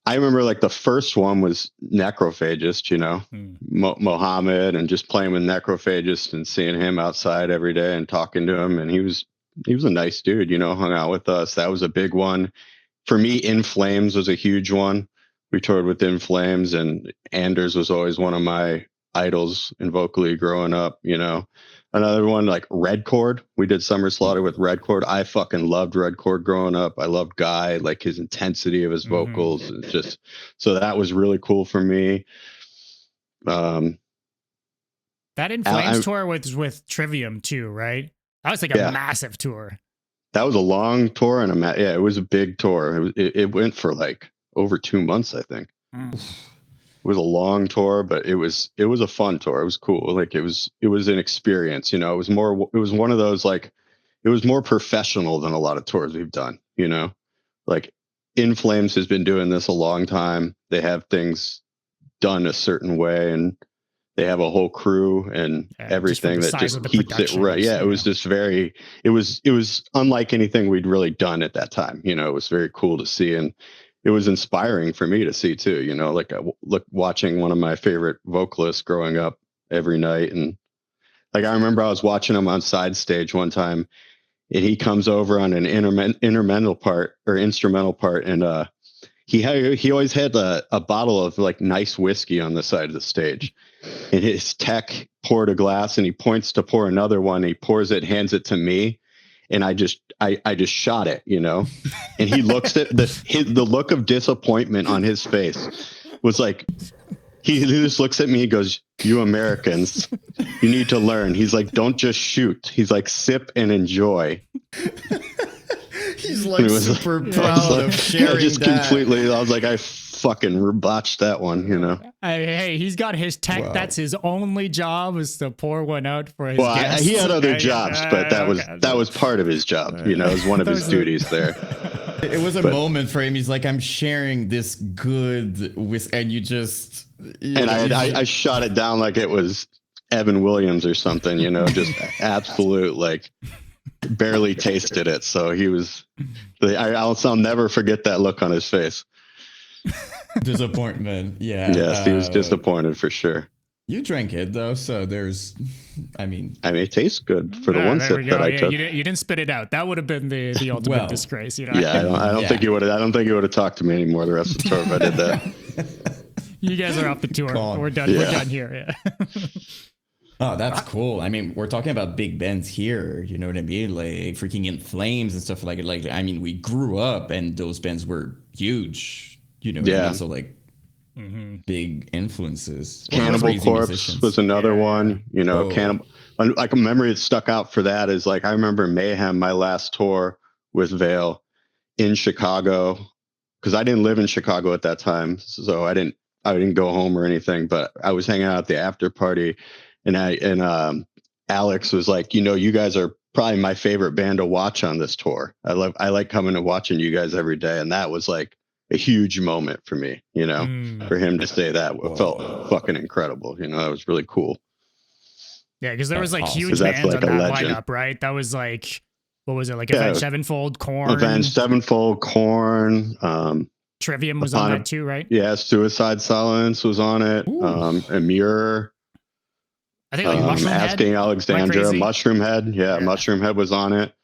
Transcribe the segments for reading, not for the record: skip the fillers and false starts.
I remember like the first one was Necrophagist, you know, Mm. Mohammed, and just playing with Necrophagist and seeing him outside every day and talking to him. And he was a nice dude, you know, hung out with us. That was a big one for me. In Flames was a huge one. We toured with In Flames, and Anders was always one of my idols in vocally growing up, you know. Another one like Red Chord. We did Summer Slaughter with Red Chord. I fucking loved Red Chord growing up. I loved Guy, like his intensity of his vocals. It's just so that was really cool for me. That In Flames tour was with Trivium too, right? That was like a massive tour. That was a long tour, and yeah, it was a big tour. It went for like over 2 months, I think. It was a long tour, but it was a fun tour. It was cool. Like it was an experience, you know. It was one of those, like, it was more professional than a lot of tours we've done, you know. Like In Flames has been doing this a long time. They have things done a certain way, and they have a whole crew and everything that just keeps it right. Yeah, it was just very, it was unlike anything we'd really done at that time. You know, it was very cool to see, and it was inspiring for me to see too. You know, like watching one of my favorite vocalists growing up every night, and like I remember I was watching him on side stage one time, and he comes over on an instrumental part, and he always had a bottle of like nice whiskey on the side of the stage, and his tech poured a glass, and he points to pour another one. He pours it, hands it to me, and I just shot it, you know. And he looks at the look of disappointment on his face was like, he just looks at me and goes, "You Americans, you need to learn." He's like, "Don't just shoot." He's like, "Sip and enjoy." He's like super proud of sharing just that. Completely. I was like, I fucking botched that one, you know. Hey, he's got his tech. Wow. That's his only job, is to pour one out for his guests. He had other jobs, but that was part of his job. You know, it was one of his duties there. It was a moment for him. He's like, I'm sharing this good with, and you just. And I shot it down like it was Evan Williams or something. You know, just absolute like. Barely tasted it, so he was. I'll never forget that look on his face. Disappointment, yeah. Yes, he was disappointed for sure. You drank it though, so there's. I mean, it tastes good for the one sip that I took. You didn't spit it out. That would have been the ultimate disgrace, you know. Yeah, I don't think he would have. I don't think he would have talked to me anymore the rest of the tour if I did that. You guys are off the tour. We're done. Yeah. We're done here. Yeah. Oh, that's cool. I mean, we're talking about big bands here. You know what I mean? Like freaking In Flames and stuff like it. Like, I mean, we grew up and those bands were huge. You know, and also like big influences. Cannibal Corpse was another one. You know, Cannibal. Like a memory that stuck out for that is like I remember Mayhem, my last tour with Veil in Chicago, because I didn't live in Chicago at that time, so I didn't go home or anything. But I was hanging out at the after party. And Alex was like, you know, you guys are probably my favorite band to watch on this tour. I like coming and watching you guys every day. And that was like a huge moment for me, you know, for him to say that felt fucking incredible. You know, that was really cool. Yeah, because there was like huge bands on that lineup, right? That was like, what was it? Like Avenged Sevenfold, Korn. Avenged Sevenfold, Korn. Trivium was on that too, right? Yeah, Suicide Silence was on it. Amir. I think like Mushroom Asking Head, Alexandra, Mushroom Head. Yeah, Mushroom Head was on it. It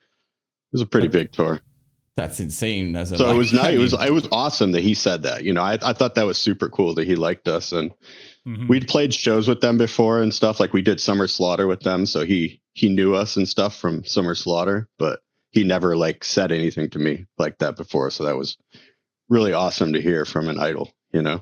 was a pretty big tour. That's insane. So it was nice. It was awesome that he said that. You know, I thought that was super cool that he liked us, and we'd played shows with them before and stuff. Like we did Summer Slaughter with them, so he knew us and stuff from Summer Slaughter, but he never like said anything to me like that before. So that was really awesome to hear from an idol. You know.